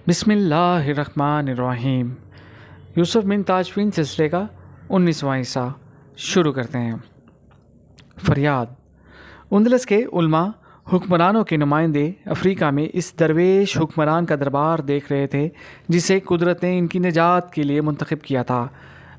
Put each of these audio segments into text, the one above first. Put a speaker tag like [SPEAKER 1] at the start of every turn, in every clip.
[SPEAKER 1] بسم اللہ الرحمن الرحیم۔ یوسف بن تاشفین سلسلے کا 19واں حصہ شروع کرتے ہیں۔ فریاد۔ اندلس کے علماء حکمرانوں کے نمائندے افریقہ میں اس درویش حکمران کا دربار دیکھ رہے تھے جسے قدرت نے ان کی نجات کے لیے منتخب کیا تھا۔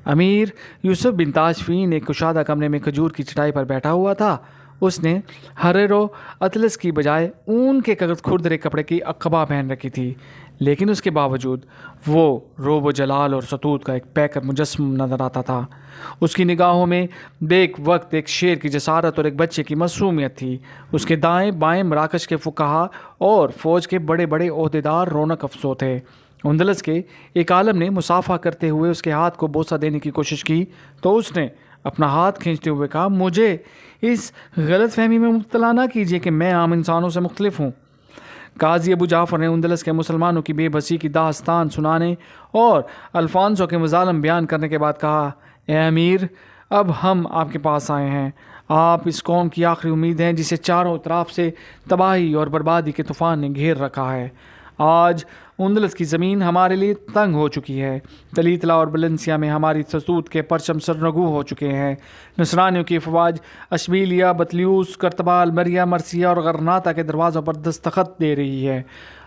[SPEAKER 1] امیر یوسف بن تاشفین ایک کشادہ کمرے میں کھجور کی چٹائی پر بیٹھا ہوا تھا۔ اس نے حریر و اطلس کی بجائے اون کے کھردرے کپڑے کی قبا پہن رکھی تھی، لیکن اس کے باوجود وہ روب و جلال اور سطوت کا ایک پیکر مجسم نظر آتا تھا۔ اس کی نگاہوں میں بیک وقت ایک شیر کی جسارت اور ایک بچے کی معصومیت تھی۔ اس کے دائیں بائیں مراکش کے فقہا اور فوج کے بڑے بڑے عہدیدار رونق افزو تھے۔ اندلس کے ایک عالم نے مصافحہ کرتے ہوئے اس کے ہاتھ کو بوسہ دینے کی کوشش کی تو اس نے اپنا ہاتھ کھینچتے ہوئے کہا، مجھے اس غلط فہمی میں مبتلا نہ کیجیے کہ میں عام انسانوں سے مختلف ہوں۔ قاضی ابو جعفر نے اندلس کے مسلمانوں کی بے بسی کی داستان سنانے اور الفانسو کے مظالم بیان کرنے کے بعد کہا، اے امیر، اب ہم آپ کے پاس آئے ہیں۔ آپ اس قوم کی آخری امید ہیں جسے چاروں طرف سے تباہی اور بربادی کے طوفان نے گھیر رکھا ہے۔ آج اندلس کی زمین ہمارے لیے تنگ ہو چکی ہے۔ تلیتلا اور بلنسیا میں ہماری سطوت کے پرچم سرنگو ہو چکے ہیں۔ نصرانیوں کی افواج اشبیلیا، بطلیوس، کرتبال، مریا، مرسیا اور غرناطہ کے دروازوں پر دستخط دے رہی ہے۔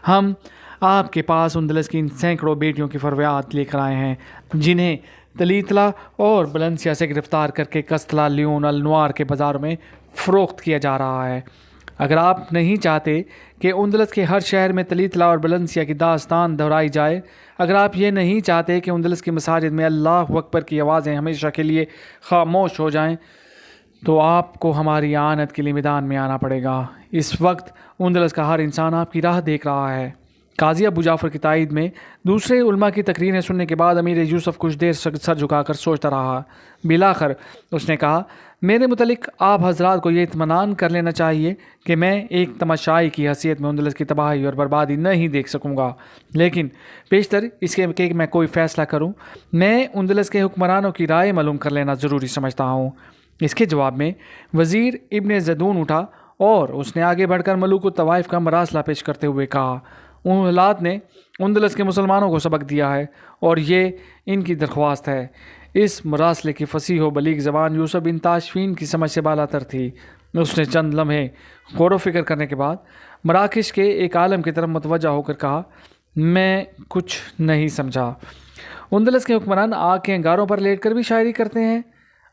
[SPEAKER 1] ہم آپ کے پاس اندلس کی ان سینکڑوں بیٹیوں کی فرویات لے کر آئے ہیں جنہیں تلیتلا اور بلنسیا سے گرفتار کر کے کستلا، لیون، النوار کے بازاروں میں فروخت کیا جا رہا ہے۔ اگر آپ نہیں چاہتے کہ اندلس کے ہر شہر میں تلیتلا اور بلنسیا کی داستان دہرائی جائے، اگر آپ یہ نہیں چاہتے کہ اندلس کی مساجد میں اللہ اکبر کی آوازیں ہمیشہ کے لیے خاموش ہو جائیں، تو آپ کو ہماری اعانت کے لیے میدان میں آنا پڑے گا۔ اس وقت اندلس کا ہر انسان آپ کی راہ دیکھ رہا ہے۔ قاضی ابو جعفر کی تائید میں دوسرے علماء کی تقریریں سننے کے بعد امیر یوسف کچھ دیر سر جھکا کر سوچتا رہا۔ بالآخر اس نے کہا، میرے متعلق آپ حضرات کو یہ اطمینان کر لینا چاہیے کہ میں ایک تماشائی کی حیثیت میں اندلس کی تباہی اور بربادی نہیں دیکھ سکوں گا، لیکن بیشتر اس کے کہ میں کوئی فیصلہ کروں، میں اندلس کے حکمرانوں کی رائے معلوم کر لینا ضروری سمجھتا ہوں۔ اس کے جواب میں وزیر ابن زدون اٹھا اور اس نے آگے بڑھ کر ملوک الطوائف کا مراسلہ پیش کرتے ہوئے کہا، ان حالات نے اندلس کے مسلمانوں کو سبق دیا ہے اور یہ ان کی درخواست ہے۔ اس مراسلے کی فصیح و بلیغ زبان یوسف بن تاشفین کی سمجھ سے بالا تر تھی۔ اس نے چند لمحے غور و فکر کرنے کے بعد مراکش کے ایک عالم کی طرف متوجہ ہو کر کہا، میں کچھ نہیں سمجھا۔ اندلس کے حکمران آگ کے انگاروں پر لیٹ کر بھی شاعری کرتے ہیں؟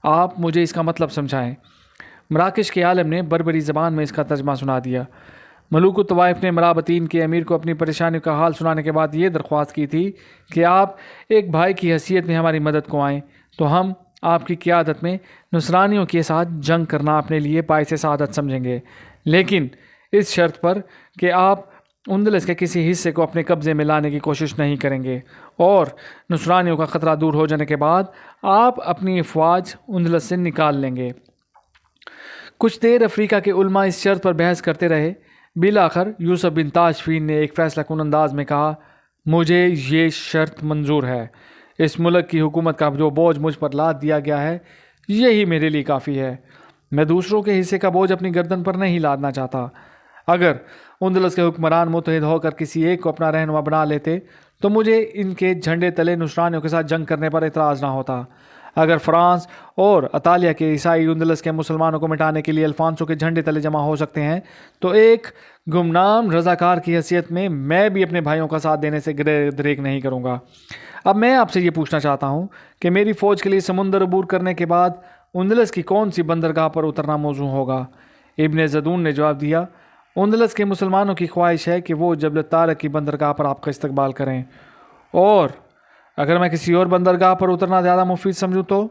[SPEAKER 1] آپ مجھے اس کا مطلب سمجھائیں۔ مراکش کے عالم نے بربری زبان میں اس کا ترجمہ سنا دیا۔ ملوک الطوائف نے مرابطین کے امیر کو اپنی پریشانی کا حال سنانے کے بعد یہ درخواست کی تھی کہ آپ ایک بھائی کی حیثیت میں ہماری مدد کو آئیں تو ہم آپ کی قیادت میں نصرانیوں کے ساتھ جنگ کرنا اپنے لیے باعث سعادت سمجھیں گے، لیکن اس شرط پر کہ آپ اندلس کے کسی حصے کو اپنے قبضے میں لانے کی کوشش نہیں کریں گے، اور نصرانیوں کا خطرہ دور ہو جانے کے بعد آپ اپنی افواج اندلس سے نکال لیں گے۔ کچھ دیر افریقہ کے علماء اس شرط پر بحث کرتے رہے۔ بالآخر یوسف بن تاشفین نے ایک فیصلہ کن انداز میں کہا، مجھے یہ شرط منظور ہے۔ اس ملک کی حکومت کا جو بوجھ مجھ پر لاد دیا گیا ہے یہی میرے لیے کافی ہے۔ میں دوسروں کے حصے کا بوجھ اپنی گردن پر نہیں لادنا چاہتا۔ اگر اندلس کے حکمران متحد ہو کر کسی ایک کو اپنا رہنما بنا لیتے تو مجھے ان کے جھنڈے تلے نصرانیوں کے ساتھ جنگ کرنے پر اعتراض نہ ہوتا۔ اگر فرانس اور اطالیہ کے عیسائی اندلس کے مسلمانوں کو مٹانے کے لیے الفانسو کے جھنڈے تلے جمع ہو سکتے ہیں تو ایک گمنام رضاکار کی حیثیت میں بھی اپنے بھائیوں کا ساتھ دینے سے دریغ نہیں کروں گا۔ اب میں آپ سے یہ پوچھنا چاہتا ہوں کہ میری فوج کے لیے سمندر عبور کرنے کے بعد اندلس کی کون سی بندرگاہ پر اترنا موزوں ہوگا؟ ابن زدون نے جواب دیا، اندلس کے مسلمانوں کی خواہش ہے کہ وہ جبل طارق کی بندرگاہ پر آپ کا استقبال کریں، اور اگر میں کسی اور بندرگاہ پر اترنا زیادہ مفید سمجھوں تو؟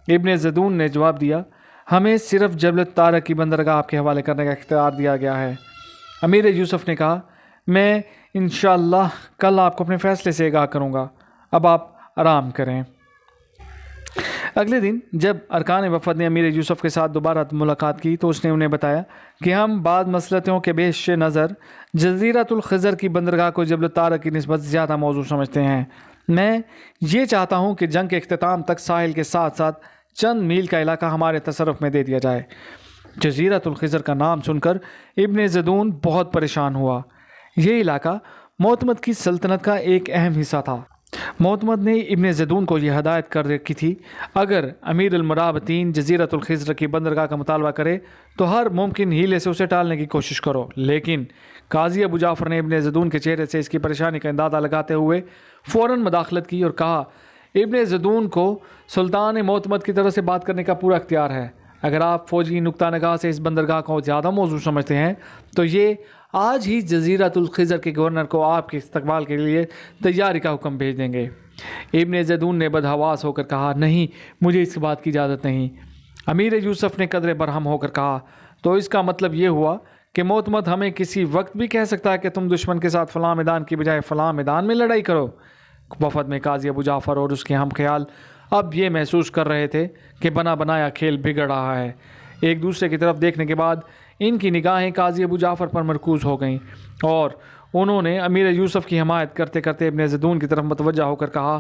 [SPEAKER 1] ابن زدون نے جواب دیا، ہمیں صرف جبل طارق کی بندرگاہ آپ کے حوالے کرنے کا اختیار دیا گیا ہے۔ امیر یوسف نے کہا، میں انشاءاللہ کل آپ کو اپنے فیصلے سے آگاہ کروں گا۔ اب آپ آرام کریں۔ اگلے دن جب ارکان وفد نے امیر یوسف کے ساتھ دوبارہ ملاقات کی تو اس نے انہیں بتایا کہ ہم بعض مصلحتوں کے پیش نظر جزیرۃ الخضر کی بندرگاہ کو جبل طارق کی نسبت زیادہ موزوں سمجھتے ہیں۔ میں یہ چاہتا ہوں کہ جنگ کے اختتام تک ساحل کے ساتھ ساتھ چند میل کا علاقہ ہمارے تصرف میں دے دیا جائے۔ جزیرۃ الخضر کا نام سن کر ابن زدون بہت پریشان ہوا۔ یہ علاقہ معتمد کی سلطنت کا ایک اہم حصہ تھا۔ معتمد نے ابن زیدون کو یہ ہدایت کر رکھی تھی، اگر امیر المرابطین جزیرۃ الخضر کی بندرگاہ کا مطالبہ کرے تو ہر ممکن ہیلے سے اسے ٹالنے کی کوشش کرو۔ لیکن قاضی ابو جعفر نے ابن زیدون کے چہرے سے اس کی پریشانی کا اندازہ لگاتے ہوئے فوراً مداخلت کی اور کہا، ابن زیدون کو سلطان معتمد کی طرف سے بات کرنے کا پورا اختیار ہے۔ اگر آپ فوجی نقطہ نگاہ سے اس بندرگاہ کو زیادہ موزوں سمجھتے ہیں تو یہ آج ہی جزیرۃ الخضر کے گورنر کو آپ کے استقبال کے لیے تیاری کا حکم بھیج دیں گے۔ ابن زیدون نے بدحواس ہو کر کہا، نہیں، مجھے اس بات کی اجازت نہیں۔ امیر یوسف نے قدرے برہم ہو کر کہا، تو اس کا مطلب یہ ہوا کہ معتمد ہمیں کسی وقت بھی کہہ سکتا ہے کہ تم دشمن کے ساتھ فلاں میدان کی بجائے فلاں میدان میں لڑائی کرو۔ وفد میں قاضی ابو جعفر اور اس کے ہم خیال اب یہ محسوس کر رہے تھے کہ بنا بنایا کھیل بگڑ رہا ہے۔ ایک دوسرے کی طرف دیکھنے کے بعد ان کی نگاہیں قاضی ابو جعفر پر مرکوز ہو گئیں اور انہوں نے امیر یوسف کی حمایت کرتے کرتے ابن زیدون کی طرف متوجہ ہو کر کہا،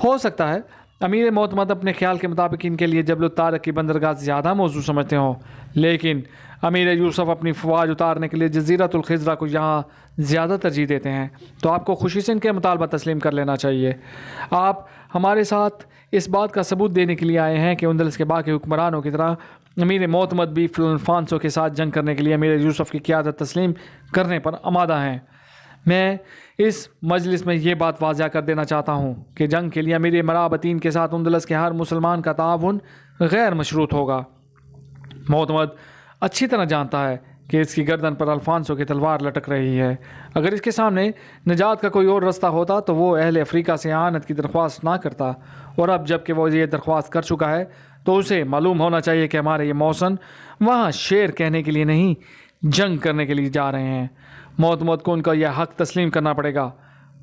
[SPEAKER 1] ہو سکتا ہے امیر معتمد اپنے خیال کے مطابق ان کے لیے جبل الطارق کی بندرگاہ زیادہ موزوں سمجھتے ہوں، لیکن امیر یوسف اپنی فوج اتارنے کے لیے جزیرۃ الخضر کو یہاں زیادہ ترجیح دیتے ہیں، تو آپ کو خوشی سے ان کے مطالبہ تسلیم کر لینا چاہیے۔ آپ ہمارے ساتھ اس بات کا ثبوت دینے کے لیے آئے ہیں کہ اندلس کے باقی حکمرانوں کی طرح امیر معتمد بھی الفانسو کے ساتھ جنگ کرنے کے لیے امیر یوسف کی قیادت تسلیم کرنے پر آمادہ ہیں۔ میں اس مجلس میں یہ بات واضح کر دینا چاہتا ہوں کہ جنگ کے لیے امیر مرابطین کے ساتھ اندلس کے ہر مسلمان کا تعاون غیر مشروط ہوگا۔ معتمد اچھی طرح جانتا ہے کہ اس کی گردن پر الفانسو کی تلوار لٹک رہی ہے۔ اگر اس کے سامنے نجات کا کوئی اور رستہ ہوتا تو وہ اہل افریقہ سے اعانت کی درخواست نہ کرتا، اور اب جب کہ وہ یہ درخواست کر چکا ہے تو اسے معلوم ہونا چاہیے کہ ہمارے یہ موسن وہاں شعر کہنے کے لیے نہیں، جنگ کرنے کے لیے جا رہے ہیں۔ معتمد کو ان کا یہ حق تسلیم کرنا پڑے گا۔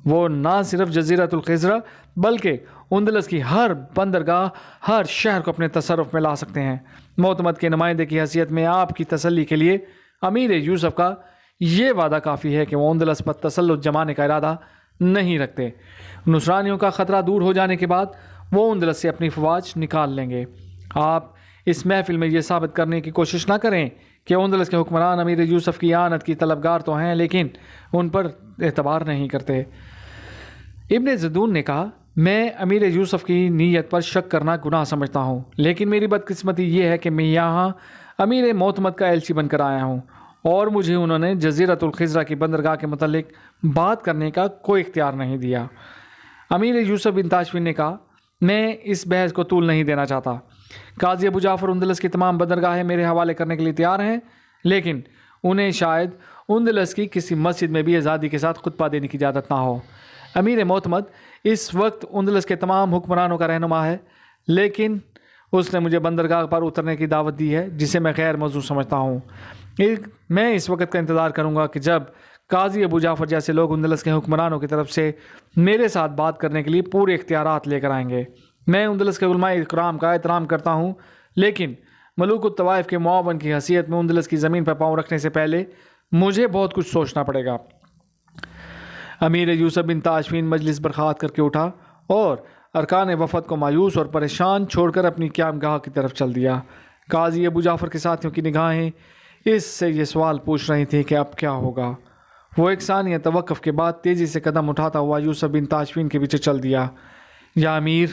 [SPEAKER 1] وہ نہ صرف جزیرۃ الخضر بلکہ اندلس کی ہر بندرگاہ، ہر شہر کو اپنے تصرف میں لا سکتے ہیں۔ معتمد کے نمائندے کی حیثیت میں آپ کی تسلی کے لیے امیر یوسف کا یہ وعدہ کافی ہے کہ وہ اندلس پر تسلط جمانے کا ارادہ نہیں رکھتے۔ نصرانیوں کا خطرہ دور ہو جانے کے بعد وہ اندلس سے اپنی فوج نکال لیں گے۔ آپ اس محفل میں یہ ثابت کرنے کی کوشش نہ کریں کہ اندلس کے حکمران امیر یوسف کی اعانت کی طلبگار تو ہیں لیکن ان پر اعتبار نہیں کرتے۔ ابن زیدون نے کہا، میں امیر یوسف کی نیت پر شک کرنا گناہ سمجھتا ہوں، لیکن میری بدقسمتی یہ ہے کہ میں یہاں امیر معتمد کا ایلچی بن کر آیا ہوں اور مجھے انہوں نے جزیرۃ الخضر کی بندرگاہ کے متعلق بات کرنے کا کوئی اختیار نہیں دیا۔ امیر یوسف بن تاشفین نے کہا، میں اس بحث کو طول نہیں دینا چاہتا۔ قاضی ابو جعفر اندلس کی تمام بندرگاہیں میرے حوالے کرنے کے لیے تیار ہیں، لیکن انہیں شاید اندلس کی کسی مسجد میں بھی آزادی کے ساتھ خطبہ دینے کی اجازت نہ ہو۔ امیر معتمد اس وقت اندلس کے تمام حکمرانوں کا رہنما ہے، لیکن اس نے مجھے بندرگاہ پر اترنے کی دعوت دی ہے جسے میں غیر موزوں سمجھتا ہوں۔ میں اس وقت کا انتظار کروں گا کہ جب قاضی ابو جعفر جیسے لوگ اندلس کے حکمرانوں کی طرف سے میرے ساتھ بات کرنے کے لیے پورے اختیارات لے کر آئیں گے۔ میں اندلس کے علماء اکرام کا احترام کرتا ہوں، لیکن ملوک الطوائف کے معاون کی حیثیت میں اندلس کی زمین پر پاؤں رکھنے سے پہلے مجھے بہت کچھ سوچنا پڑے گا۔ امیر یوسف بن تاشفین مجلس برخاست کر کے اٹھا اور ارکان وفد کو مایوس اور پریشان چھوڑ کر اپنی قیامگاہ کی طرف چل دیا۔ قاضی ابو جعفر کے ساتھیوں کی نگاہیں اس سے یہ سوال پوچھ رہی تھیں کہ اب کیا ہوگا۔ وہ ایک ثانیہ توقف کے بعد تیزی سے قدم اٹھاتا ہوا یوسف بن تاشفین کے پیچھے چل دیا۔ یا امیر،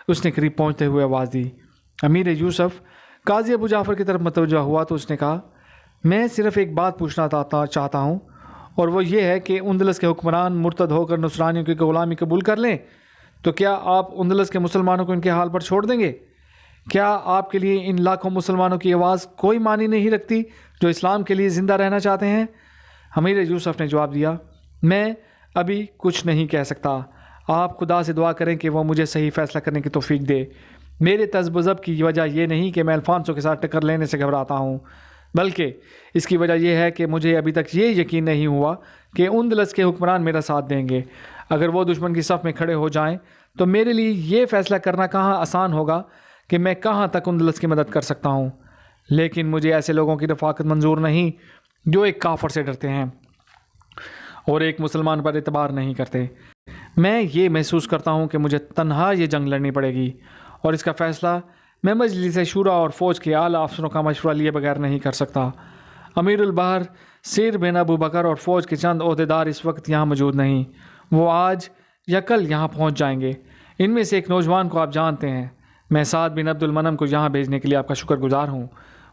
[SPEAKER 1] اس نے قریب پہنچتے ہوئے آواز دی۔ امیر یوسف قاضی ابو جعفر کی طرف متوجہ ہوا تو اس نے کہا، میں صرف ایک بات پوچھنا چاہتا ہوں، اور وہ یہ ہے کہ اندلس کے حکمران مرتد ہو کر نصرانیوں کی غلامی قبول کر لیں تو کیا آپ اندلس کے مسلمانوں کو ان کے حال پر چھوڑ دیں گے؟ کیا آپ کے لیے ان لاکھوں مسلمانوں کی آواز کوئی معنی نہیں رکھتی جو اسلام کے لیے زندہ رہنا چاہتے ہیں؟ امیر یوسف نے جواب دیا، میں ابھی کچھ نہیں کہہ سکتا۔ آپ خدا سے دعا کریں کہ وہ مجھے صحیح فیصلہ کرنے کی توفیق دے۔ میرے تذب و ذب کی وجہ یہ نہیں کہ میں الفانسو کے ساتھ ٹکر لینے سے گھبراتا ہوں، بلکہ اس کی وجہ یہ ہے کہ مجھے ابھی تک یہ یقین نہیں ہوا کہ اندلس کے حکمران میرا ساتھ دیں گے۔ اگر وہ دشمن کی صف میں کھڑے ہو جائیں تو میرے لیے یہ فیصلہ کرنا کہاں آسان ہوگا کہ میں کہاں تک اندلس کی مدد کر سکتا ہوں۔ لیکن مجھے ایسے لوگوں کی رفاقت منظور نہیں جو ایک کافر سے ڈرتے ہیں اور ایک مسلمان پر اعتبار نہیں کرتے۔ میں یہ محسوس کرتا ہوں کہ مجھے تنہا یہ جنگ لڑنی پڑے گی، اور اس کا فیصلہ میں مجلس شورا اور فوج کے اعلیٰ افسروں کا مشورہ لیے بغیر نہیں کر سکتا۔ امیر البحر سیر بن ابو بکر اور فوج کے چند عہدیدار اس وقت یہاں موجود نہیں، وہ آج یا کل یہاں پہنچ جائیں گے۔ ان میں سے ایک نوجوان کو آپ جانتے ہیں، میں سعد بن عبد المنم کو یہاں بھیجنے کے لیے آپ کا شکر گزار ہوں۔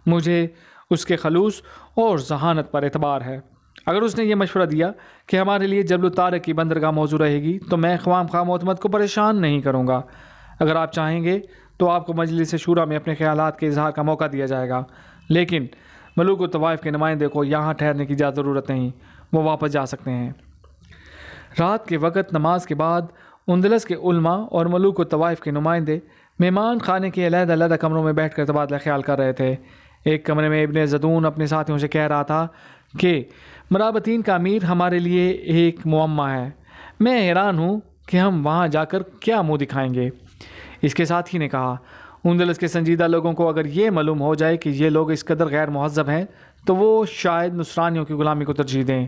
[SPEAKER 1] مجھے اس کے خلوص اور ذہانت پر اعتبار ہے۔ اگر اس نے یہ مشورہ دیا کہ ہمارے لیے جبل الطارق کی بندرگاہ موزوں رہے گی تو میں خواہ معتمد کو پریشان نہیں کروں گا۔ اگر آپ چاہیں گے تو آپ کو مجلس شورا میں اپنے خیالات کے اظہار کا موقع دیا جائے گا، لیکن ملوک الطوائف کے نمائندے کو یہاں ٹھہرنے کی زیادہ ضرورت نہیں، وہ واپس جا سکتے ہیں۔ رات کے وقت نماز کے بعد اندلس کے علماء اور ملوک الطوائف کے نمائندے مہمان خانے کے علیحدہ علیحدہ کمروں میں بیٹھ کر تبادلہ خیال کر رہے تھے۔ ایک کمرے میں ابن زدون اپنے ساتھیوں سے کہہ رہا تھا کہ مرابطین کا امیر ہمارے لیے ایک معمہ ہے، میں حیران ہوں کہ ہم وہاں جا کر کیا منہ دکھائیں گے۔ اس کے ساتھی نے کہا، اندلس کے سنجیدہ لوگوں کو اگر یہ معلوم ہو جائے کہ یہ لوگ اس قدر غیر مہذب ہیں تو وہ شاید نصرانیوں کی غلامی کو ترجیح دیں۔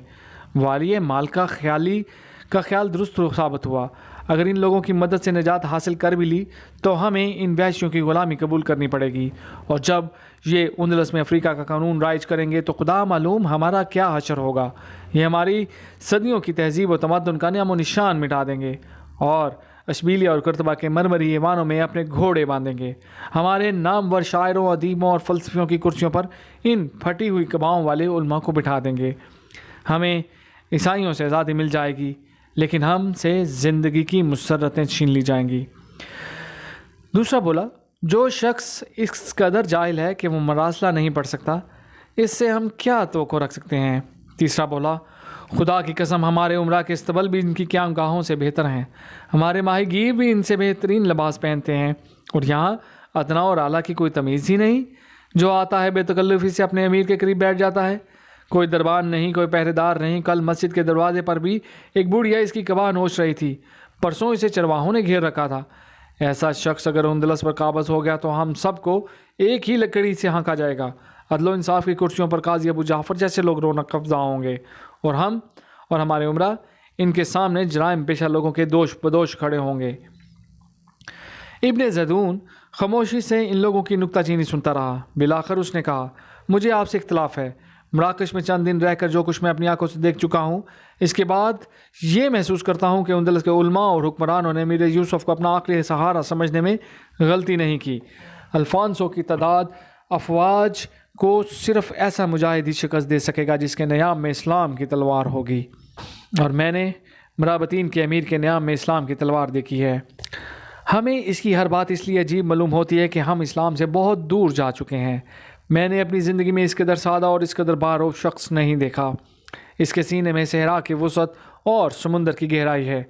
[SPEAKER 1] والی مال کا خیال درست ثابت ہوا۔ اگر ان لوگوں کی مدد سے نجات حاصل کر بھی لی تو ہمیں ان وحشیوں کی غلامی قبول کرنی پڑے گی، اور جب یہ اندلس میں افریقہ کا قانون رائج کریں گے تو خدا معلوم ہمارا کیا حشر ہوگا۔ یہ ہماری صدیوں کی تہذیب و تمدن کا نام و نشان مٹا دیں گے اور اشبیلیہ اور قرطبہ کے مرمری ایوانوں میں اپنے گھوڑے باندھیں گے۔ ہمارے نامور شاعروں، ادیبوں اور فلسفیوں کی کرسیوں پر ان پھٹی ہوئی قباؤں والے علماء کو بٹھا دیں گے۔ ہمیں عیسائیوں سے آزادی مل جائے گی، لیکن ہم سے زندگی کی مسرتیں چھین لی جائیں گی۔ دوسرا بولا، جو شخص اس قدر جاہل ہے کہ وہ مراسلہ نہیں پڑھ سکتا، اس سے ہم کیا توقع رکھ سکتے ہیں؟ تیسرا بولا، خدا کی قسم ہمارے عمرہ کے استبل بھی ان کی قیامگاہوں سے بہتر ہیں، ہمارے ماہی گیر بھی ان سے بہترین لباس پہنتے ہیں، اور یہاں ادنا اور اعلیٰ کی کوئی تمیز ہی نہیں۔ جو آتا ہے بے تکلفی سے اپنے امیر کے قریب بیٹھ جاتا ہے، کوئی دربان نہیں، کوئی پہرے دار نہیں۔ کل مسجد کے دروازے پر بھی ایک بوڑھیا اس کی قبا نوچ رہی تھی، پرسوں اسے چرواہوں نے گھیر رکھا تھا۔ ایسا شخص اگر اندلس پر قابض ہو گیا تو ہم سب کو ایک ہی لکڑی سے ہانکا جائے گا۔ عدل و انصاف کی کرسیوں پر قاضی ابو جعفر جیسے لوگ رونق قبضہ ہوں گے، اور ہم اور ہمارے عمرہ ان کے سامنے جرائم پیشہ لوگوں کے دوش بدوش کھڑے ہوں گے۔ ابن زدون خاموشی سے ان لوگوں کی نکتہ چینی سنتا رہا۔ بالآخر اس نے کہا، مجھے آپ سے اختلاف ہے۔ مراکش میں چند دن رہ کر جو کچھ میں اپنی آنکھوں سے دیکھ چکا ہوں، اس کے بعد یہ محسوس کرتا ہوں کہ اندلس کے علماء اور حکمرانوں نے امیر یوسف کو اپنا آخری سہارا سمجھنے میں غلطی نہیں کی۔ الفانسو کی تعداد افواج کو صرف ایسا مجاہد ہی شکست دے سکے گا جس کے نیام میں اسلام کی تلوار ہوگی، اور میں نے مرابطین کے امیر کے نیام میں اسلام کی تلوار دیکھی ہے۔ ہمیں اس کی ہر بات اس لیے عجیب معلوم ہوتی ہے کہ ہم اسلام سے بہت دور جا چکے ہیں۔ میں نے اپنی زندگی میں اس قدر سادہ اور اس قدر باروب شخص نہیں دیکھا۔ اس کے سینے میں صحرا کی وسعت اور سمندر کی گہرائی ہے۔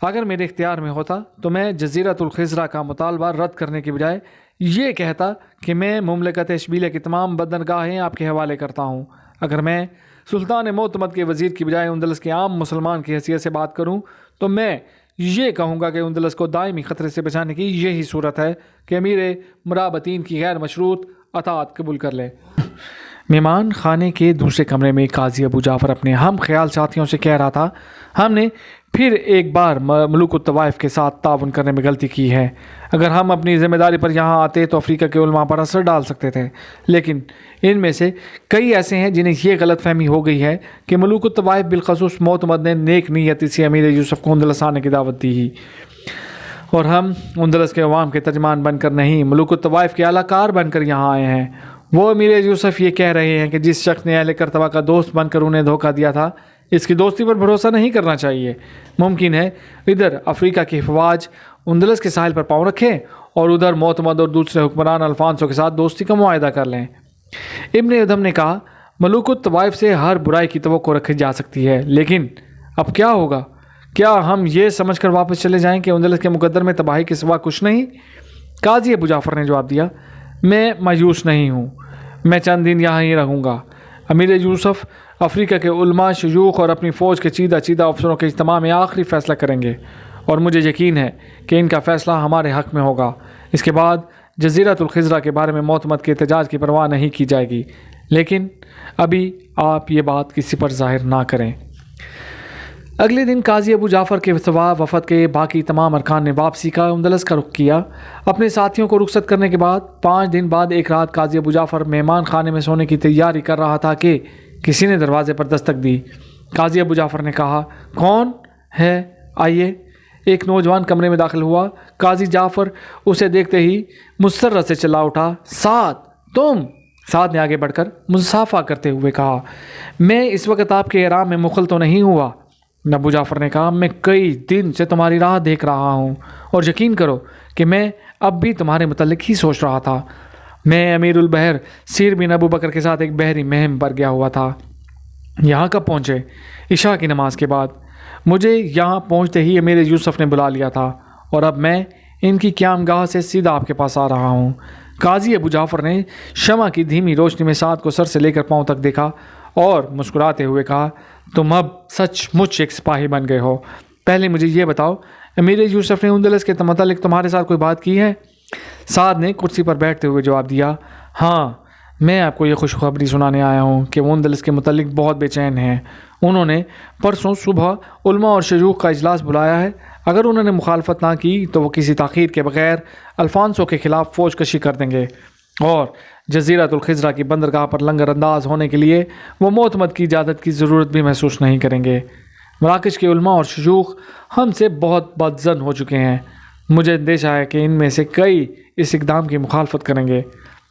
[SPEAKER 1] اگر میرے اختیار میں ہوتا تو میں جزیرۃ الخضرا کا مطالبہ رد کرنے کے بجائے یہ کہتا کہ میں مملکت اشبیلیہ کی تمام بندرگاہیں آپ کے حوالے کرتا ہوں۔ اگر میں سلطان معتمد کے وزیر کی بجائے اندلس کے عام مسلمان کی حیثیت سے بات کروں تو میں یہ کہوں گا کہ اندلس کو دائمی خطرے سے بچانے کی یہی صورت ہے کہ امیر مرابطین کی غیر مشروط اطاعت قبول کر لے۔ مہمان خانے کے دوسرے کمرے میں قاضی ابو جعفر اپنے ہم خیال ساتھیوں سے کہہ رہا تھا، ہم نے پھر ایک بار ملوک الطوائف کے ساتھ تعاون کرنے میں غلطی کی ہے۔ اگر ہم اپنی ذمہ داری پر یہاں آتے تو افریقہ کے علماء پر اثر ڈال سکتے تھے، لیکن ان میں سے کئی ایسے ہیں جنہیں یہ غلط فہمی ہو گئی ہے کہ ملوک الطوائف بالخصوص معتمد نے نیک نیتی سے امیر یوسف کو اندلس آنے کی دعوت دی ہی، اور ہم اندلس کے عوام کے ترجمان بن کر نہیں، ملوک الطوائف کے اعلیٰ کار بن کر یہاں آئے ہیں۔ وہ امیر یوسف یہ کہہ رہے ہیں کہ جس شخص نے اہل قرطبہ کا دوست بن کر انہیں دھوکہ دیا تھا، اس کی دوستی پر بھروسہ نہیں کرنا چاہیے۔ ممکن ہے ادھر افریقہ کی افواج اندلس کے ساحل پر پاؤں رکھیں اور ادھر معتمد اور دوسرے حکمران الفانسو کے ساتھ دوستی کا معاہدہ کر لیں۔ ابن ادھم نے کہا، ملوک الطوائف سے ہر برائی کی توقع رکھی جا سکتی ہے، لیکن اب کیا ہوگا؟ کیا ہم یہ سمجھ کر واپس چلے جائیں کہ اندلس کے مقدر میں تباہی کے سوا کچھ نہیں؟ قاضی ابو جعفر نے جواب دیا، میں مایوس نہیں ہوں، میں چند دن یہاں ہی رہوں گا۔ امیر یوسف افریقہ کے علماء، شیوخ اور اپنی فوج کے چیدہ افسروں کے اجتماع میں آخری فیصلہ کریں گے، اور مجھے یقین ہے کہ ان کا فیصلہ ہمارے حق میں ہوگا۔ اس کے بعد جزیرۃ الخضرا کے بارے میں معتمد کے احتجاج کی پرواہ نہیں کی جائے گی، لیکن ابھی آپ یہ بات کسی پر ظاہر نہ کریں۔ اگلے دن قاضی ابو جعفر کے سوا وفد کے باقی تمام ارکان نے واپسی کا اندلس کا رخ کیا۔ اپنے ساتھیوں کو رخصت کرنے کے بعد 5 دن بعد ایک رات قاضی ابو جعفر مہمان خانے میں سونے کی تیاری کر رہا تھا کہ کسی نے دروازے پر دستک دی۔ قاضی ابو جعفر نے کہا، کون ہے؟ آئیے۔ ایک نوجوان کمرے میں داخل ہوا۔ قاضی جعفر اسے دیکھتے ہی مسرت سے چلا اٹھا، سعد تم؟ سعد نے آگے بڑھ کر مصافحہ کرتے ہوئے کہا، میں اس وقت آپ کے احرام میں مخل تو نہیں ہوا؟ ابو جعفر نے کہا، میں کئی دن سے تمہاری راہ دیکھ رہا ہوں اور یقین کرو کہ میں اب بھی تمہارے متعلق ہی سوچ رہا تھا۔ میں امیر البحر سیر بن ابو بکر کے ساتھ ایک بحری مہم پر گیا ہوا تھا۔ یہاں کب پہنچے؟ عشاء کی نماز کے بعد۔ مجھے یہاں پہنچتے ہی امیر یوسف نے بلا لیا تھا اور اب میں ان کی قیام گاہ سے سیدھا آپ کے پاس آ رہا ہوں۔ قاضی ابو جعفر نے شمع کی دھیمی روشنی میں سعد کو سر سے لے کر پاؤں تک دیکھا اور مسکراتے ہوئے کہا، تم اب سچ مچ ایک سپاہی بن گئے ہو۔ پہلے مجھے یہ بتاؤ، امیر یوسف نے اندلس کے متعلق تمہارے ساتھ کوئی بات کی ہے؟ سعد نے کرسی پر بیٹھتے ہوئے جواب دیا، ہاں، میں آپ کو یہ خوشخبری سنانے آیا ہوں کہ وہ اندلس کے متعلق بہت بے چین ہیں۔ انہوں نے پرسوں صبح علماء اور شیوخ کا اجلاس بلایا ہے۔ اگر انہوں نے مخالفت نہ کی تو وہ کسی تاخیر کے بغیر الفانسو کے خلاف فوج کشی کر دیں گے اور جزیرۃ الخضرہ کی بندرگاہ پر لنگر انداز ہونے کے لیے وہ معتمد کی اجازت کی ضرورت بھی محسوس نہیں کریں گے۔ مراکش کے علماء اور شیوخ ہم سے بہت بدظن ہو چکے ہیں۔ مجھے اندیشہ ہے کہ ان میں سے کئی اس اقدام کی مخالفت کریں گے۔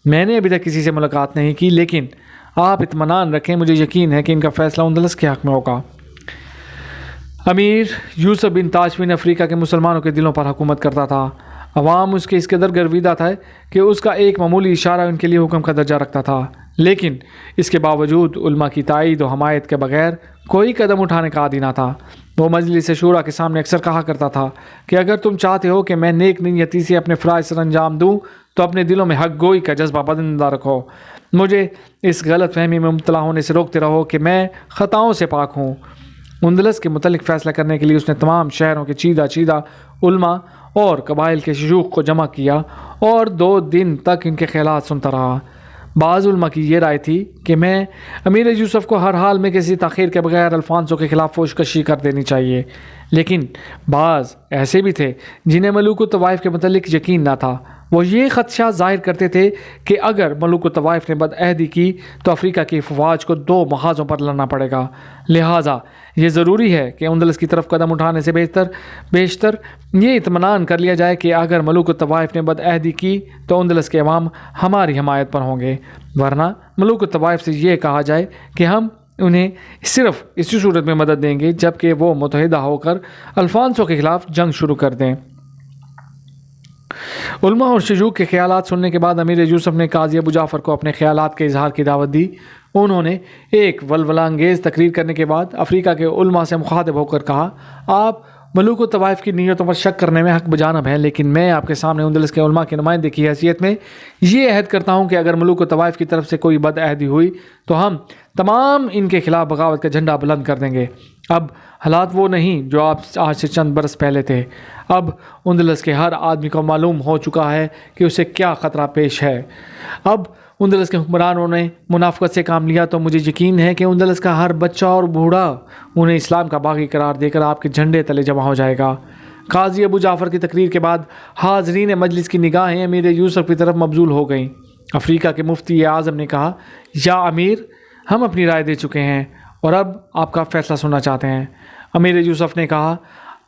[SPEAKER 1] میں نے ابھی تک کسی سے ملاقات نہیں کی، لیکن آپ اطمینان رکھیں، مجھے یقین ہے کہ ان کا فیصلہ اندلس کے حق میں ہوگا۔ امیر یوسف بن تاشفین افریقہ کے مسلمانوں کے دلوں پر حکومت کرتا تھا۔ عوام اس کے اس قدر گرویدہ تھا کہ اس کا ایک معمولی اشارہ ان کے لیے حکم کا درجہ رکھتا تھا، لیکن اس کے باوجود علماء کی تائید و حمایت کے بغیر کوئی قدم اٹھانے کا عادی نہ تھا۔ وہ مجلس شورا کے سامنے اکثر کہا کرتا تھا کہ اگر تم چاہتے ہو کہ میں نیک نیتی سے اپنے فرائض سر انجام دوں تو اپنے دلوں میں حق گوئی کا جذبہ بدندہ رکھو۔ مجھے اس غلط فہمی میں مبتلا ہونے سے روکتے رہو کہ میں خطاؤں سے پاک ہوں۔ اندلس کے متعلق فیصلہ کرنے کے لیے اس نے تمام شہروں کے چیدہ علماء اور قبائل کے شیوخ کو جمع کیا اور 2 دن تک ان کے خیالات سنتا رہا۔ بعض علماء کی یہ رائے تھی کہ میں امیر یوسف کو ہر حال میں کسی تاخیر کے بغیر الفانسو کے خلاف فوج کشی کر دینی چاہیے، لیکن بعض ایسے بھی تھے جنہیں ملوک الطوائف کے متعلق یقین نہ تھا۔ وہ یہ خدشہ ظاہر کرتے تھے کہ اگر ملوک الطوائف نے بدعہدی کی تو افریقہ کی افواج کو 2 محاذوں پر لڑنا پڑے گا، لہٰذا یہ ضروری ہے کہ اندلس کی طرف قدم اٹھانے سے بیشتر یہ اطمینان کر لیا جائے کہ اگر ملوک الطوائف نے بدعہدی کی تو اندلس کے عوام ہماری حمایت پر ہوں گے، ورنہ ملوک الطوائف سے یہ کہا جائے کہ ہم انہیں صرف اسی صورت میں مدد دیں گے جبکہ وہ متحدہ ہو کر الفانسو کے خلاف جنگ شروع کر دیں۔ علماء اور شیوخ کے خیالات سننے کے بعد امیر یوسف نے قاضی ابو جعفر کو اپنے خیالات کے اظہار کی دعوت دی۔ انہوں نے ایک ولولہ انگیز تقریر کرنے کے بعد افریقہ کے علماء سے مخاطب ہو کر کہا، آپ ملوک الطوائف کی نیتوں پر شک کرنے میں حق بجانب ہیں، لیکن میں آپ کے سامنے اندلس کے علماء کے نمائندے کی حیثیت میں یہ عہد کرتا ہوں کہ اگر ملوک الطوائف کی طرف سے کوئی بدعہدی ہوئی تو ہم تمام ان کے خلاف بغاوت کا جھنڈا بلند کر دیں گے۔ اب حالات وہ نہیں جو آپ آج سے چند برس پہلے تھے۔ اب اندلس کے ہر آدمی کو معلوم ہو چکا ہے کہ اسے کیا خطرہ پیش ہے۔ اب اندلس کے حکمرانوں نے منافقت سے کام لیا تو مجھے یقین ہے کہ اندلس کا ہر بچہ اور بوڑھا انہیں اسلام کا باغی قرار دے کر آپ کے جھنڈے تلے جمع ہو جائے گا۔ قاضی ابو جعفر کی تقریر کے بعد حاضرین مجلس کی نگاہیں امیر یوسف کی طرف مبذول ہو گئیں۔ افریقہ کے مفتی اعظم نے کہا، یا امیر، ہم اپنی رائے دے چکے ہیں اور اب آپ کا فیصلہ سننا چاہتے ہیں۔ امیر یوسف نے کہا،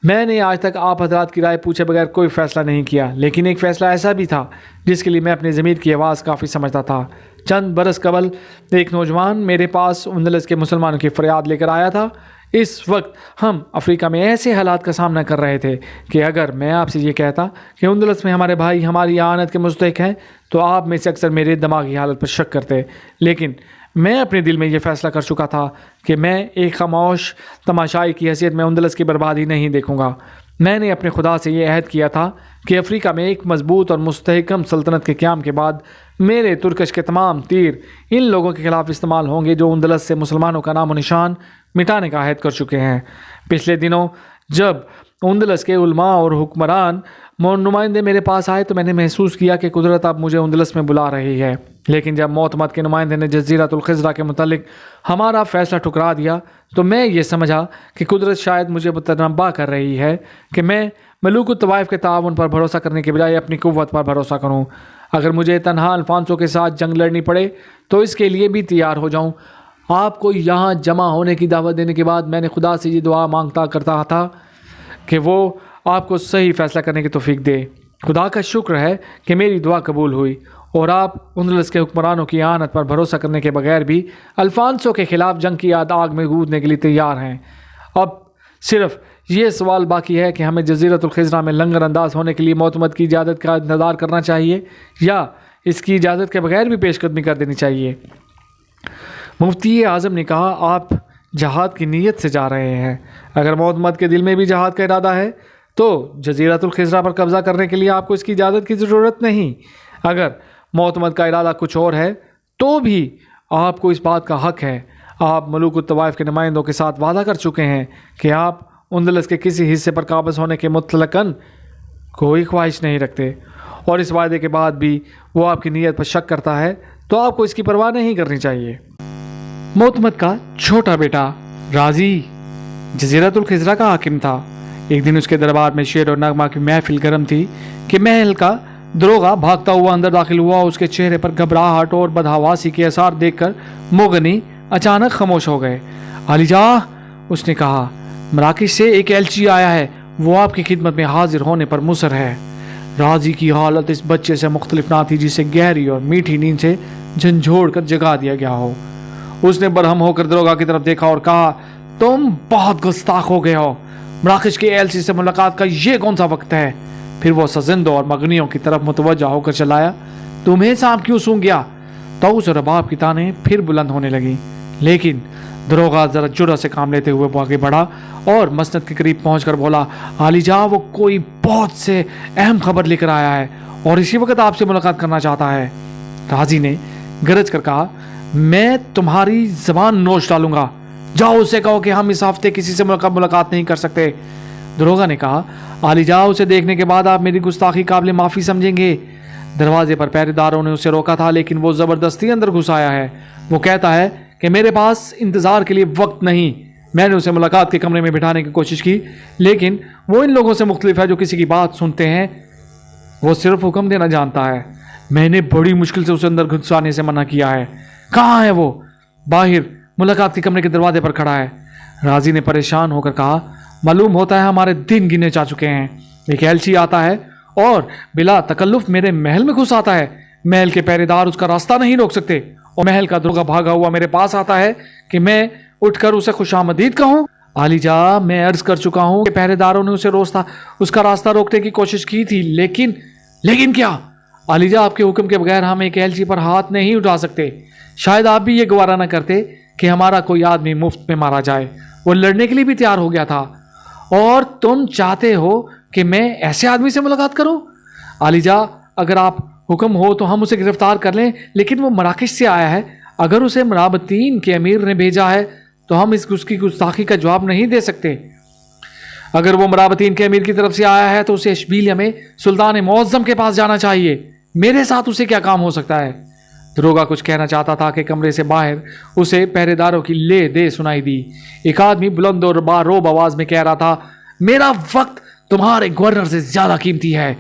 [SPEAKER 1] میں نے آج تک آپ حضرات کی رائے پوچھے بغیر کوئی فیصلہ نہیں کیا، لیکن ایک فیصلہ ایسا بھی تھا جس کے لیے میں اپنے ضمیر کی آواز کافی سمجھتا تھا۔ چند برس قبل ایک نوجوان میرے پاس اندلس کے مسلمانوں کی فریاد لے کر آیا تھا۔ اس وقت ہم افریقہ میں ایسے حالات کا سامنا کر رہے تھے کہ اگر میں آپ سے یہ کہتا کہ اندلس میں ہمارے بھائی ہماری اعانت کے مستحق ہیں تو آپ میں سے اکثر میرے دماغی حالت پر شک کرتے، لیکن میں اپنے دل میں یہ فیصلہ کر چکا تھا کہ میں ایک خاموش تماشائی کی حیثیت میں اندلس کی بربادی نہیں دیکھوں گا۔ میں نے اپنے خدا سے یہ عہد کیا تھا کہ افریقہ میں ایک مضبوط اور مستحکم سلطنت کے قیام کے بعد میرے ترکش کے تمام تیر ان لوگوں کے خلاف استعمال ہوں گے جو اندلس سے مسلمانوں کا نام و نشان مٹانے کا عہد کر چکے ہیں۔ پچھلے دنوں جب اندلس کے علماء اور حکمران نمائندے میرے پاس آئے تو میں نے محسوس کیا کہ قدرت اب مجھے اندلس میں بلا رہی ہے، لیکن جب معتمد کے نمائندے نے جزیرۃ الخضرہ کے متعلق ہمارا فیصلہ ٹھکرا دیا تو میں یہ سمجھا کہ قدرت شاید مجھے متنبہ کر رہی ہے کہ میں ملوک الطوائف کے تعاون پر بھروسہ کرنے کے بجائے اپنی قوت پر بھروسہ کروں۔ اگر مجھے تنہا الفانسو کے ساتھ جنگ لڑنی پڑے تو اس کے لیے بھی تیار ہو جاؤں۔ آپ کو یہاں جمع ہونے کی دعوت دینے کے بعد میں نے خدا سے یہ دعا مانگتا کرتا تھا کہ وہ آپ کو صحیح فیصلہ کرنے کی توفیق دے۔ خدا کا شکر ہے کہ میری دعا قبول ہوئی اور آپ اندلس کے حکمرانوں کی اعانت پر بھروسہ کرنے کے بغیر بھی الفانسو کے خلاف جنگ کی آگ میں کودنے کے لیے تیار ہیں۔ اب صرف یہ سوال باقی ہے کہ ہمیں جزیرۃ الخضرہ میں لنگر انداز ہونے کے لیے معتمد کی اجازت کا انتظار کرنا چاہیے یا اس کی اجازت کے بغیر بھی پیش قدمی کر دینی چاہیے۔ مفتی اعظم نے کہا، آپ جہاد کی نیت سے جا رہے ہیں۔ اگر معتمد کے دل میں بھی جہاد کا ارادہ ہے تو جزیرۃ الخضرہ پر قبضہ کرنے کے لیے آپ کو اس کی اجازت کی ضرورت نہیں۔ اگر معتمد کا ارادہ کچھ اور ہے تو بھی آپ کو اس بات کا حق ہے۔ آپ ملوک الطوائف کے نمائندوں کے ساتھ وعدہ کر چکے ہیں کہ آپ اندلس کے کسی حصے پر قابض ہونے کے مطلقاً کوئی خواہش نہیں رکھتے، اور اس وعدے کے بعد بھی وہ آپ کی نیت پر شک کرتا ہے تو آپ کو اس کی پرواہ نہیں کرنی چاہیے۔ معتمد کا چھوٹا بیٹا راضی جزیرۃ الخضرہ کا حاکم تھا۔ ایک دن اس کے دربار میں شعر اور نغمہ کی محفل گرم تھی کہ محل کا دروغہ بھاگتا ہوا اندر داخل ہوا۔ اس کے چہرے پر گھبراہٹ اور بدحواسی کے اثار دیکھ کر مغنی اچانک خاموش ہو گئے۔ علی جا، اس نے کہا، مراکش سے ایک ایلچی آیا ہے، وہ آپ کی خدمت میں حاضر ہونے پر مصر ہے۔ راضی کی حالت اس بچے سے مختلف نہ تھی جسے گہری اور میٹھی نیند سے جھنجھوڑ کر جگا دیا گیا ہو۔ اس نے برہم ہو کر دروغہ کی طرف دیکھا اور کہا، تم بہت گستاخ ہو گئے ہو۔ مراکش کے ایلچی سے ملاقات کا یہ کون سا وقت ہے؟ پھر وہ سزندوں اور مغنیوں کی طرف متوجہ ہو کر چلایا، تمہیں سانپ کیوں سونگ گیا؟ طاؤس اور رباب کی تانیں پھر بلند ہونے لگیں، لیکن دروغہ ذرا جرأت سے کام لیتے ہوئے آگے بڑھا اور مسند کے قریب پہنچ کر بولا، علی جا، وہ کوئی بہت سے اہم خبر لے کر آیا ہے اور اسی وقت آپ سے ملاقات کرنا چاہتا ہے۔ راضی نے گرج کر کہا، میں تمہاری زبان نوچ ڈالوں گا، جاؤ اسے کہو کہ ہم اس ہفتے کسی سے ملاقات نہیں کر سکتے۔ دروغہ نے کہا، علی جا، اسے دیکھنے کے بعد آپ میری گستاخی قابل معافی سمجھیں گے۔ دروازے پر پہرے داروں نے اسے روکا تھا، لیکن وہ زبردستی اندر گھس آیا ہے۔ وہ کہتا ہے کہ میرے پاس انتظار کے لیے وقت نہیں۔ میں نے اسے ملاقات کے کمرے میں بٹھانے کی کوشش کی، لیکن وہ ان لوگوں سے مختلف ہے جو کسی کی بات سنتے ہیں، وہ صرف حکم دینا جانتا ہے۔ میں نے بڑی مشکل سے اسے اندر گھسانے سے منع کیا ہے۔ کہاں ہے وہ؟ باہر ملاقات کے کمرے کے دروازے پر کھڑا ہے۔ راضی نے پریشان ہو کر کہا، معلوم ہوتا ہے ہمارے دن گنے جا چکے ہیں۔ ایک ایلچی آتا ہے اور بلا تکلف میرے محل میں گھس آتا ہے۔ محل کے پہرے دار اس کا راستہ نہیں روک سکتے، اور محل کا دروغہ بھاگا ہوا میرے پاس آتا ہے کہ میں اٹھ کر اسے خوش آمدید کہوں۔ علی جا، میں عرض کر چکا ہوں کہ پہرے داروں نے اس کا راستہ روکنے کی کوشش کی تھی، لیکن کیا؟ علی جا، آپ کے حکم کے بغیر ہم ایک ایلچی پر ہاتھ نہیں اٹھا سکتے۔ شاید آپ بھی یہ گوارا نہ کرتے کہ ہمارا کوئی آدمی مفت میں مارا جائے۔ وہ لڑنے کے لیے بھی تیار ہو گیا تھا، اور تم چاہتے ہو کہ میں ایسے آدمی سے ملاقات کروں؟ علی جا، اگر آپ حکم ہو تو ہم اسے گرفتار کر لیں، لیکن وہ مراکش سے آیا ہے۔ اگر اسے مرابطین کے امیر نے بھیجا ہے تو ہم اس کی گستاخی کا جواب نہیں دے سکتے۔ اگر وہ مرابطین کے امیر کی طرف سے آیا ہے تو اسے اشبیلیہ میں سلطان معظم کے پاس جانا چاہیے۔ میرے ساتھ اسے کیا کام ہو سکتا ہے؟ دروغہ کچھ کہنا چاہتا تھا کہ کمرے سے باہر اسے پہرے داروں کی لے دے سنائی دی۔ ایک آدمی بلند اور باروب آواز میں کہہ رہا تھا، میرا وقت تمہارے گورنر سے زیادہ قیمتی ہے۔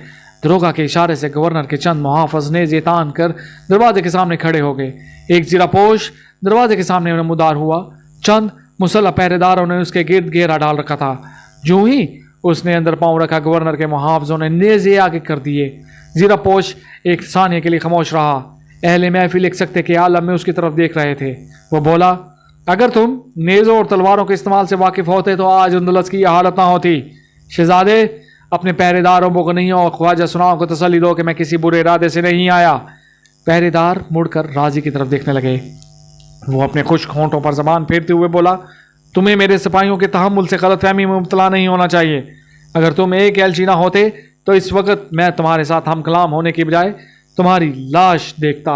[SPEAKER 1] دروغہ کے اشارے سے گورنر کے چند محافظ نیزے تان کر دروازے کے سامنے کھڑے ہو گئے۔ ایک زیرہ پوش دروازے کے سامنے نمودار ہوا۔ چند مسلح پہرے داروں نے اس کے گرد گھیرا ڈال رکھا تھا۔ جو ہی اس نے اندر پاؤں رکھا، گورنر کے محافظوں نے نیزے آگے کر دیے۔ زیرہ پوش ایک ثانیے کے لیے خاموش رہا۔ اہل محفل لکھ سکتے کہ عالم میں اس کی طرف دیکھ رہے تھے۔ وہ بولا، اگر تم نیزوں اور تلواروں کے استعمال سے واقف ہوتے تو آج اندلس کی یہ حالت نہ ہوتی۔ شہزادے، اپنے پہرے داروں، مغنیوں اور خواجہ سناؤں کو تسلی دو کہ میں کسی برے ارادے سے نہیں آیا۔ پہرے دار مڑ کر راضی کی طرف دیکھنے لگے۔ وہ اپنے خشک ہونٹوں پر زبان پھیرتے ہوئے بولا، تمہیں میرے سپاہیوں کے تحمل سے غلط فہمی میں مبتلا نہیں ہونا چاہیے۔ اگر تم ایک ایلچی نہ ہوتے تو اس وقت میں تمہارے ساتھ ہم کلام ہونے کی بجائے تمہاری لاش دیکھتا۔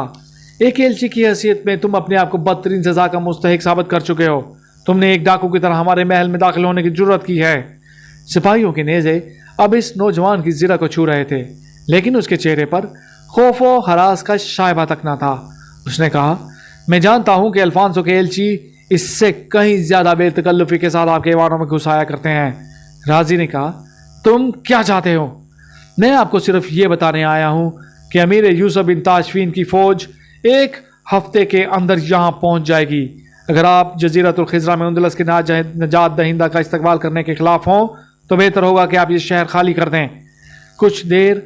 [SPEAKER 1] ایک ایلچی کی حیثیت میں تم اپنے آپ کو بدترین سزا کا مستحق ثابت کر چکے ہو۔ تم نے ایک ڈاکو کی طرح ہمارے محل میں داخل ہونے کی جرت کی ہے۔ سپاہیوں کے نیزے اب اس نوجوان کی زرہ کو چھو رہے تھے، لیکن اس کے چہرے پر خوف و ہراس کا شائبہ تک نہ تھا۔ اس نے کہا، میں جانتا ہوں کہ الفانسو کے ایلچی اس سے کہیں زیادہ بے تکلفی کے ساتھ آپ کے ایوانوں میں گھسایا کرتے ہیں۔ راضی نے کہا، تم کیا چاہتے ہو؟ میں آپ کو صرف یہ بتانے آیا ہوں کہ امیر یوسف بن تاشفین کی فوج ایک ہفتے کے اندر یہاں پہنچ جائے گی۔ اگر آپ جزیرۃ الخضرہ میں اندلس کے نجات دہندہ کا استقبال کرنے کے خلاف ہوں تو بہتر ہوگا کہ آپ یہ شہر خالی کر دیں۔ کچھ دیر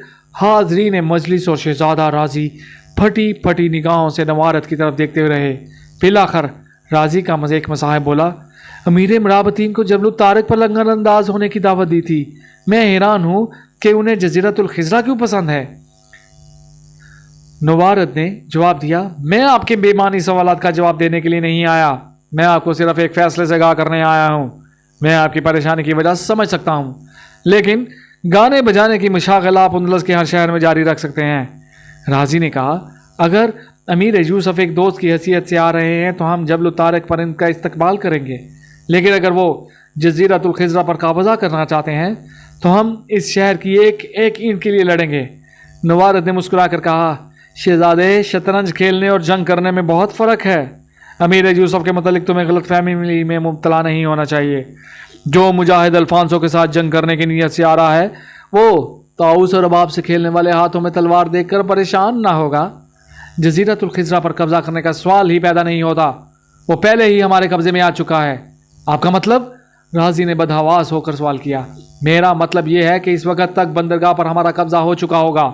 [SPEAKER 1] حاضرین مجلس اور شہزادہ راضی پھٹی پھٹی نگاہوں سے نوارد کی طرف دیکھتے ہوئے رہے۔ بالآخر راضی کا ایک مصاحب بولا، امیر مرابطین کو جبل الطارق پر لنگر انداز ہونے کی دعوت دی تھی۔ میں حیران ہوں کہ انہیں جزیرۃ الخضرہ کیوں پسند ہے؟ نوارد نے جواب دیا، میں آپ کے بے معنی سوالات کا جواب دینے کے لیے نہیں آیا، میں آپ کو صرف ایک فیصلے سے آگاہ کرنے آیا ہوں۔ میں آپ کی پریشانی کی وجہ سمجھ سکتا ہوں، لیکن گانے بجانے کی مشاغل آپ اندلس کے ہر شہر میں جاری رکھ سکتے ہیں۔ راضی نے کہا، اگر امیر یوسف ایک دوست کی حیثیت سے آ رہے ہیں تو ہم جبل الطارق پر ان کا استقبال کریں گے، لیکن اگر وہ جزیرۃ الخضرہ پر قبضہ کرنا چاہتے ہیں تو ہم اس شہر کی ایک ایک اینٹ کے لیے لڑیں گے۔ نوارد نے مسکرا کر کہا، شہزادے، شطرنج کھیلنے اور جنگ کرنے میں بہت فرق ہے۔ امیر یوسف کے متعلق تمہیں غلط فہمی میں مبتلا نہیں ہونا چاہیے۔ جو مجاہد الفانسو کے ساتھ جنگ کرنے کی نیت سے آ رہا ہے وہ طاؤس اور رباب سے کھیلنے والے ہاتھوں میں تلوار دیکھ کر پریشان نہ ہوگا۔ جزیرۃ الخضرہ پر قبضہ کرنے کا سوال ہی پیدا نہیں ہوتا، وہ پہلے ہی ہمارے قبضے میں آ چکا ہے۔ آپ کا مطلب؟ راضی نے بدحواس ہو کر سوال کیا۔ میرا مطلب یہ ہے کہ اس وقت تک بندرگاہ پر ہمارا قبضہ ہو چکا ہوگا،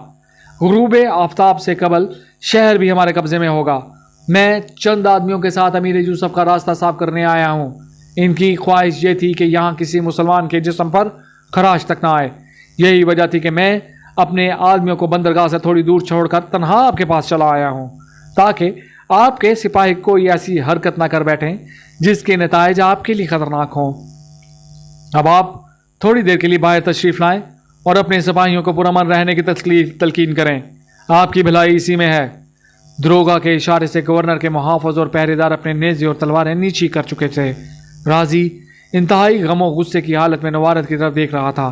[SPEAKER 1] غروب آفتاب سے قبل شہر بھی ہمارے قبضے میں ہوگا۔ میں چند آدمیوں کے ساتھ امیر یوسف کا راستہ صاف کرنے آیا ہوں۔ ان کی خواہش یہ تھی کہ یہاں کسی مسلمان کے جسم پر خراش تک نہ آئے۔ یہی وجہ تھی کہ میں اپنے آدمیوں کو بندرگاہ سے تھوڑی دور چھوڑ کر تنہا آپ کے پاس چلا آیا ہوں، تاکہ آپ کے سپاہی کوئی ایسی حرکت نہ کر بیٹھیں جس کے نتائج آپ کے لیے خطرناک ہوں۔ اب آپ تھوڑی دیر کے لیے باہر تشریف لائیں اور اپنے سپاہیوں کو پرامن رہنے کی تلقین کریں، آپ کی بھلائی اسی میں ہے۔ دروگا کے اشارے سے گورنر کے محافظ اور پہرے دار اپنے نیزے اور تلواریں نیچی کر چکے تھے۔ راضی انتہائی غم و غصے کی حالت میں نوارد کی طرف دیکھ رہا تھا۔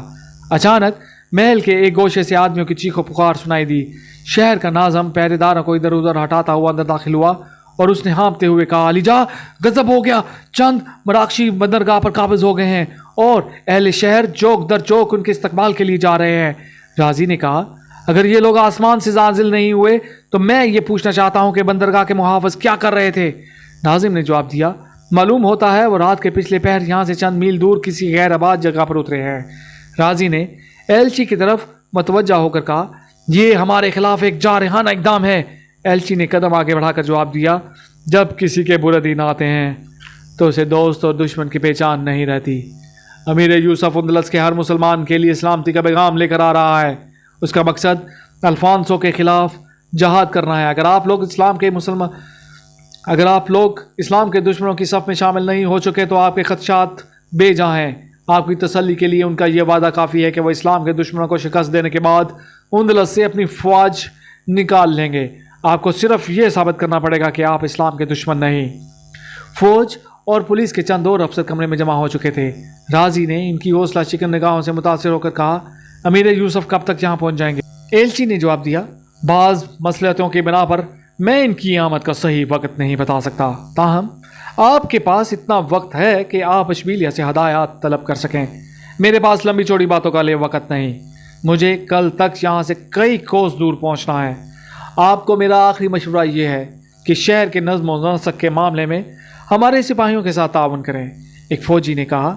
[SPEAKER 1] اچانک محل کے ایک گوشے سے آدمیوں کی چیخ و پکار سنائی دی۔ شہر کا ناظم پہرے داروں کو ادھر ادھر ہٹاتا ہوا اندر داخل ہوا اور اس نے ہانپتے ہوئے کہا، علی جا، غضب ہو گیا، چند مراکشی بندرگاہ پر قابض ہو گئے ہیں اور اہل شہر چوک در چوک ان کے استقبال کے لیے جا رہے ہیں۔ راضی نے کہا، اگر یہ لوگ آسمان سے نازل نہیں ہوئے تو میں یہ پوچھنا چاہتا ہوں کہ بندرگاہ کے محافظ کیا کر رہے تھے؟ ناظم نے جواب دیا، معلوم ہوتا ہے وہ رات کے پچھلے پہر یہاں سے چند میل دور کسی غیر آباد جگہ پر اترے ہیں۔ راضی نے ایلچی کی طرف متوجہ ہو کر کہا، یہ ہمارے خلاف ایک جارحانہ اقدام ہے۔ ایلچی نے قدم آگے بڑھا کر جواب دیا، جب کسی کے برے دن آتے ہیں تو اسے دوست اور دشمن کی پہچان نہیں رہتی۔ امیر یوسف اندلس کے ہر مسلمان کے لیے سلامتی کا پیغام لے کر آ رہا ہے۔ اس کا مقصد الفانسو کے خلاف جہاد کرنا ہے۔ اگر آپ لوگ اسلام کے دشمنوں کی صف میں شامل نہیں ہو چکے تو آپ کے خدشات بے جا ہیں۔ آپ کی تسلی کے لیے ان کا یہ وعدہ کافی ہے کہ وہ اسلام کے دشمنوں کو شکست دینے کے بعد اندلس سے اپنی فوج نکال لیں گے۔ آپ کو صرف یہ ثابت کرنا پڑے گا کہ آپ اسلام کے دشمن نہیں۔ فوج اور پولیس کے چند اور افسر کمرے میں جمع ہو چکے تھے۔ راضی نے ان کی حوصلہ شکن نگاہوں سے متاثر ہو کر کہا، امیر یوسف کب تک یہاں پہنچ جائیں گے؟ ایلچی نے جواب دیا، بعض مصلحتوں کی بنا پر میں ان کی آمد کا صحیح وقت نہیں بتا سکتا، تاہم آپ کے پاس اتنا وقت ہے کہ آپ اشبیلیہ سے ہدایات طلب کر سکیں۔ میرے پاس لمبی چوڑی باتوں کا لیے وقت نہیں، مجھے کل تک یہاں سے کئی کوس دور پہنچنا ہے۔ آپ کو میرا آخری مشورہ یہ ہے کہ شہر کے نظم و نسق کے معاملے میں ہمارے سپاہیوں کے ساتھ تعاون کریں۔ ایک فوجی نے کہا،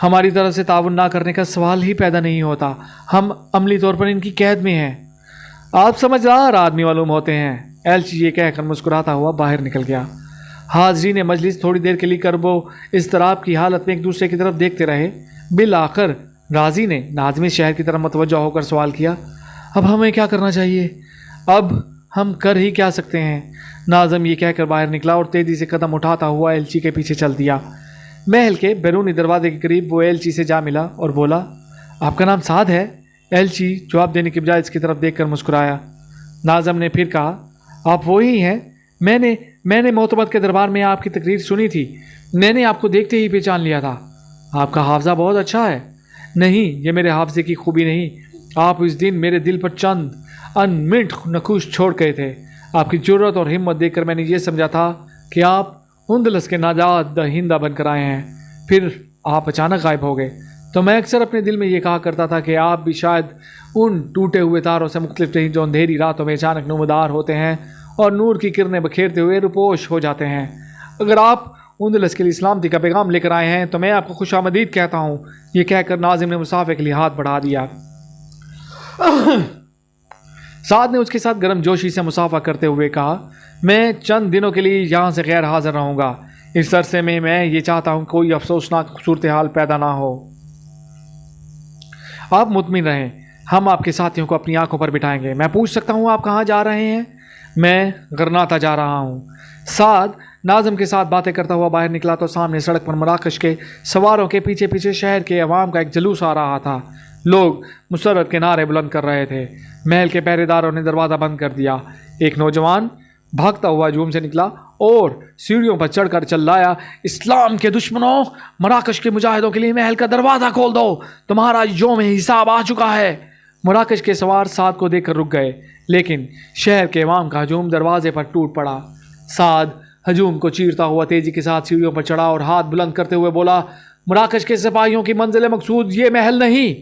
[SPEAKER 1] ہماری طرف سے تعاون نہ کرنے کا سوال ہی پیدا نہیں ہوتا، ہم عملی طور پر ان کی قید میں ہیں۔ آپ سمجھدار آدمی معلوم ہوتے ہیں۔ ایلچی یہ کہہ کر مسکراتا ہوا باہر نکل گیا۔ حاضرین مجلس تھوڑی دیر کے لیے کرب و اضطراب کی حالت میں ایک دوسرے کی طرف دیکھتے رہے۔ بالآخر راضی نے ناظم شہر کی طرف متوجہ ہو کر سوال کیا، اب ہمیں کیا کرنا چاہیے؟ اب ہم کر ہی کیا سکتے ہیں؟ ناظم یہ کہہ کر باہر نکلا اور تیزی سے قدم اٹھاتا ہوا ایلچی کے پیچھے چل دیا۔ محل کے بیرونی دروازے کے قریب وہ ایلچی سے جا ملا اور بولا، آپ کا نام سعد ہے؟ ایلچی جواب دینے کی بجائے اس کی طرف دیکھ کر مسکرایا۔ ناظم نے پھر کہا، آپ وہی ہیں، میں نے معتمد کے دربار میں آپ کی تقریر سنی تھی، میں نے آپ کو دیکھتے ہی پہچان لیا تھا۔ آپ کا حافظہ بہت اچھا ہے۔ نہیں، یہ میرے حافظے کی خوبی نہیں، آپ اس دن میرے دل پر چند انمٹ نقوش چھوڑ گئے تھے۔ آپ کی جرت اور ہمت دیکھ کر میں نے یہ سمجھا تھا کہ آپ اندلس کے نجات دہندہ بن کر آئے ہیں، پھر آپ اچانک غائب ہو گئے تو میں اکثر اپنے دل میں یہ کہا کرتا تھا کہ آپ بھی شاید ان ٹوٹے ہوئے تاروں سے مختلف نہیں جو اندھیری راتوں میں اچانک نمودار ہوتے ہیں اور نور کی کرنیں بکھیرتے ہوئے روپوش ہو جاتے ہیں۔ اگر آپ اندلس کے لیے سلامتی کا پیغام لے کر آئے ہیں تو میں آپ کو خوش آمدید کہتا ہوں۔ یہ کہہ کر ناظم نے مسافے کے لیے ہاتھ بڑھا دیا۔ سعد نے اس کے ساتھ گرم جوشی سے مسافہ کرتے ہوئے کہا، میں چند دنوں کے لیے یہاں سے غیر حاضر رہوں گا۔ اس عرصے میں یہ چاہتا ہوں کوئی افسوسناک صورتحال پیدا نہ ہو۔ آپ مطمئن رہیں، ہم آپ کے ساتھیوں کو اپنی آنکھوں پر بٹھائیں گے۔ میں پوچھ سکتا ہوں آپ کہاں جا رہے ہیں؟ میں غرناطہ جا رہا ہوں۔ سعد ناظم کے ساتھ باتیں کرتا ہوا باہر نکلا تو سامنے سڑک پر مراکش کے سواروں کے پیچھے پیچھے شہر کے عوام کا ایک جلوس آ رہا تھا۔ لوگ مسرت کے نعرے بلند کر رہے تھے۔ محل کے پہرے داروں نے دروازہ بند کر دیا۔ ایک نوجوان بھاگتا ہوا ہجوم سے نکلا اور سیڑھیوں پر چڑھ کر چلایا، اسلام کے دشمنوں، مراکش کے مجاہدوں کے لیے محل کا دروازہ کھول دو، تمہارا یوم حساب آ چکا ہے۔ مراکش کے سوار سعد کو دیکھ کر رک گئے، لیکن شہر کے عوام کا ہجوم دروازے پر ٹوٹ پڑا۔ سعد ہجوم کو چیرتا ہوا تیزی کے ساتھ سیڑھیوں پر چڑھا اور ہاتھ بلند کرتے ہوئے بولا، مراکش کے سپاہیوں کی منزل مقصود یہ محل نہیں،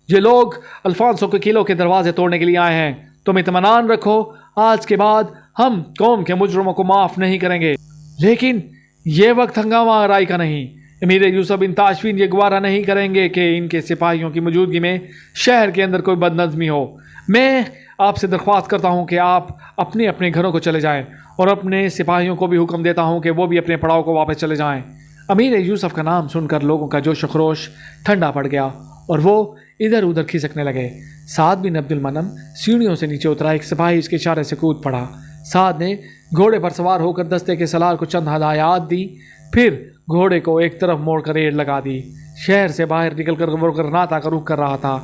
[SPEAKER 1] یہ لوگ الفانسو کے قلعوں کے دروازے توڑنے کے لیے آئے ہیں۔ تم اطمینان رکھو، آج کے بعد ہم قوم کے مجرموں کو معاف نہیں کریں گے، لیکن یہ وقت ہنگامہ آرائی کا نہیں۔ امیر یوسف بن تاشفین یہ گوارہ نہیں کریں گے کہ ان کے سپاہیوں کی موجودگی میں شہر کے اندر کوئی بد نظمی ہو۔ میں آپ سے درخواست کرتا ہوں کہ آپ اپنے اپنے گھروں کو چلے جائیں، اور اپنے سپاہیوں کو بھی حکم دیتا ہوں کہ وہ بھی اپنے پڑاؤ کو واپس چلے جائیں۔ امیر یوسف کا نام سن کر لوگوں کا جوش و خروش ٹھنڈا پڑ گیا اور وہ ادھر ادھر کھسکنے لگے۔ سعد بن عبد المنم سیڑھیوں سے نیچے اترا، ایک سپاہی اس کے اشارے سے کود پڑا۔ سعد نے گھوڑے پر سوار ہو کر دستے کے سالار کو چند ہدایات دی، پھر گھوڑے کو ایک طرف موڑ کر ریڑھ لگا دی۔ شہر سے باہر نکل کر وہ غرناطہ کا رخ کر رہا تھا۔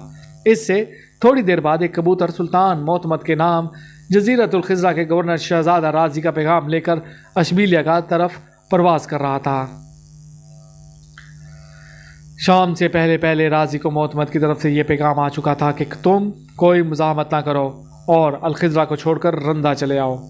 [SPEAKER 1] اس سے تھوڑی دیر بعد ایک کبوتر سلطان معتمد کے نام جزیرت الخضرا کے گورنر شہزادہ راضی کا پیغام لے کر اشبیلیہ کا طرف پرواز کر رہا تھا۔ شام سے پہلے راضی کو معتمد کی طرف سے یہ پیغام آ چکا تھا کہ تم کوئی مزاحمت نہ کرو اور الخضرا کو چھوڑ کر رندہ چلے آؤ۔